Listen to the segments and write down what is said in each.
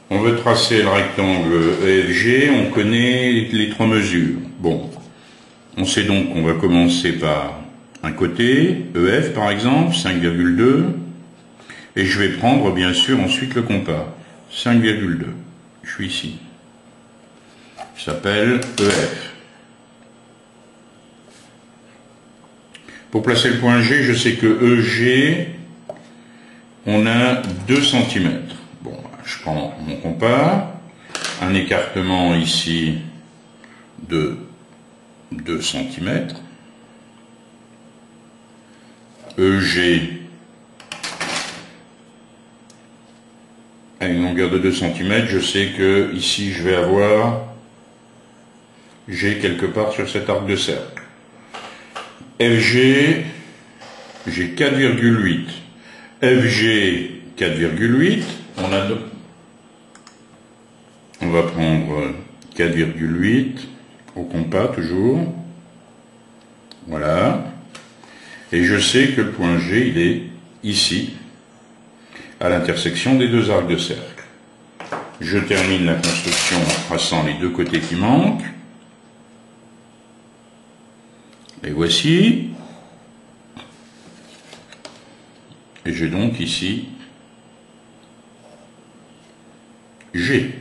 On veut tracer le rectangle EFG, on connaît les trois mesures. Bon, on sait donc qu'on va commencer par un côté, EF par exemple, 5,2, et je vais prendre bien sûr ensuite le compas, 5,2. Je suis ici. Ça s'appelle EF. Pour placer le point G, je sais que EG, on a 2 cm. Bon, je prends mon compas, un écartement ici de 2 cm. EG à une longueur de 2 cm, je sais que ici je vais avoir G quelque part sur cet arc de cercle. FG, j'ai 4,8. FG, 4,8. On va prendre 4,8 au compas toujours. Voilà. Et je sais que le point G, il est ici, à l'intersection des deux arcs de cercle. Je termine la construction en traçant les deux côtés qui manquent. Et voici. Et j'ai donc ici G.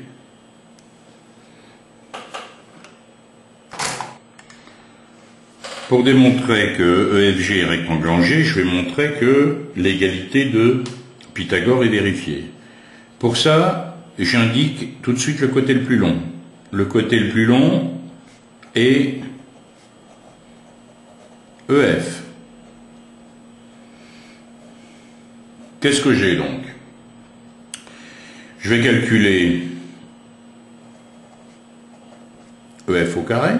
Pour démontrer que EFG est rectangle en G, je vais montrer que l'égalité de Pythagore est vérifiée. Pour ça, j'indique tout de suite le côté le plus long. Le côté le plus long est EF. Qu'est-ce que j'ai donc? Je vais calculer EF au carré.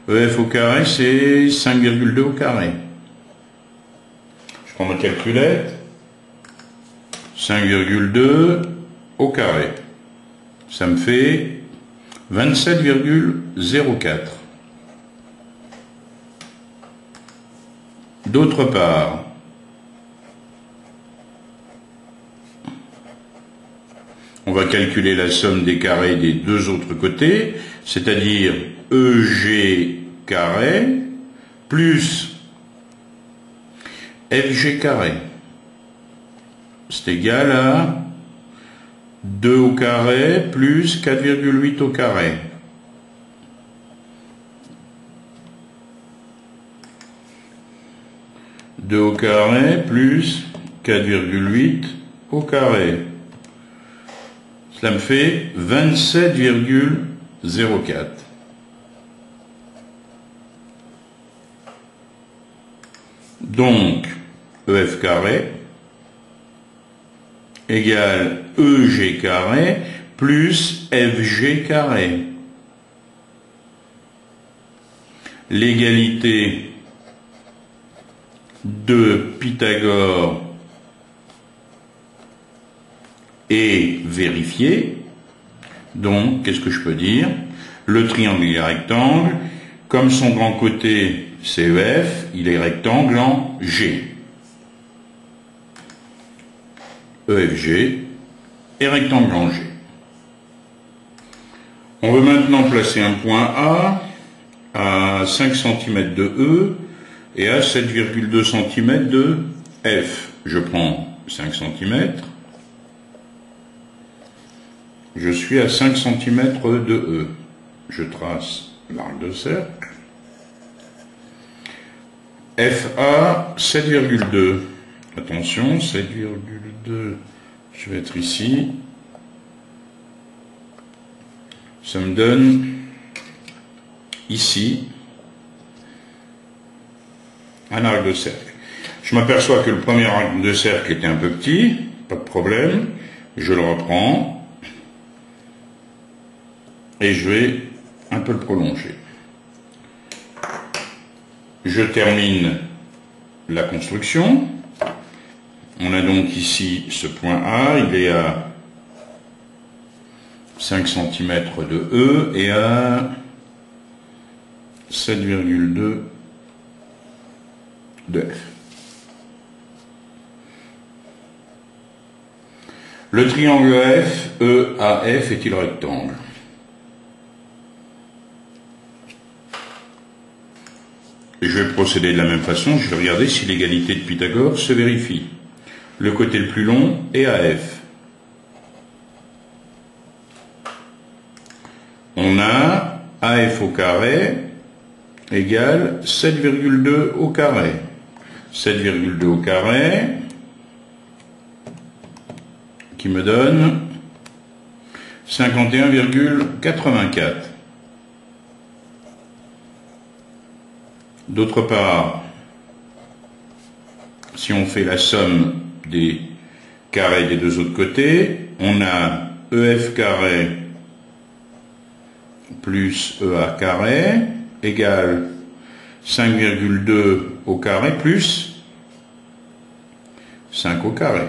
EF au carré, c'est 5,2 au carré. Je prends ma calculette. 5,2 au carré. Ça me fait 27,04. D'autre part, on va calculer la somme des carrés des deux autres côtés, c'est-à-dire EG carré plus FG carré. C'est égal à 2 au carré plus 4,8 au carré. Deux au carré plus 4,8 au carré. Cela me fait 27,04. Donc, EF carré égale EG carré plus FG carré. L'égalité de Pythagore est vérifiée. Donc, qu'est-ce que je peux dire? Le triangle est rectangle. Comme son grand côté, c'est EF, il est rectangle en G. EFG est rectangle en G. On veut maintenant placer un point A à 5 cm de E et à 7,2 cm de F. Je prends 5 cm. Je suis à 5 cm de E. Je trace l'arc de cercle. FA 7,2. Attention, 7,2. Je vais être ici. Ça me donne ici un arc de cercle. Je m'aperçois que le premier arc de cercle était un peu petit, pas de problème. Je le reprends et je vais un peu le prolonger. Je termine la construction. On a donc ici ce point A, il est à 5 cm de E et à 7,2 de F. Le triangle EAF est-il rectangle? Et je vais procéder de la même façon, je vais regarder si l'égalité de Pythagore se vérifie. Le côté le plus long est AF. On a AF au carré égale 7,2 au carré. 7,2 au carré qui me donne 51,84. D'autre part, si on fait la somme des carrés des deux autres côtés, on a EF carré plus EA carré égale 5,2 au carré plus 5 au carré.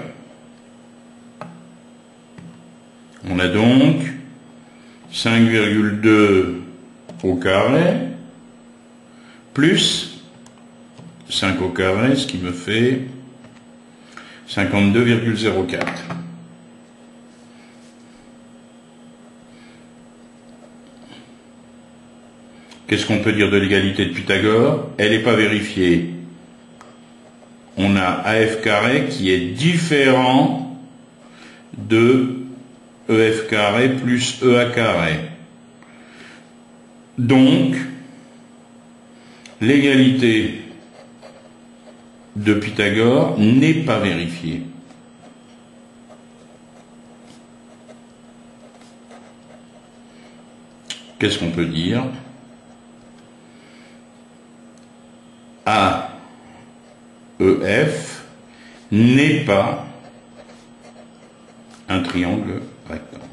On a donc 5,2 au carré plus 5 au carré, ce qui me fait 52,04. Qu'est-ce qu'on peut dire de l'égalité de Pythagore? Elle n'est pas vérifiée. On a AF carré qui est différent de EF carré plus EA carré. Donc, l'égalité de Pythagore n'est pas vérifiée. Qu'est-ce qu'on peut dire? AEF n'est pas un triangle rectangle.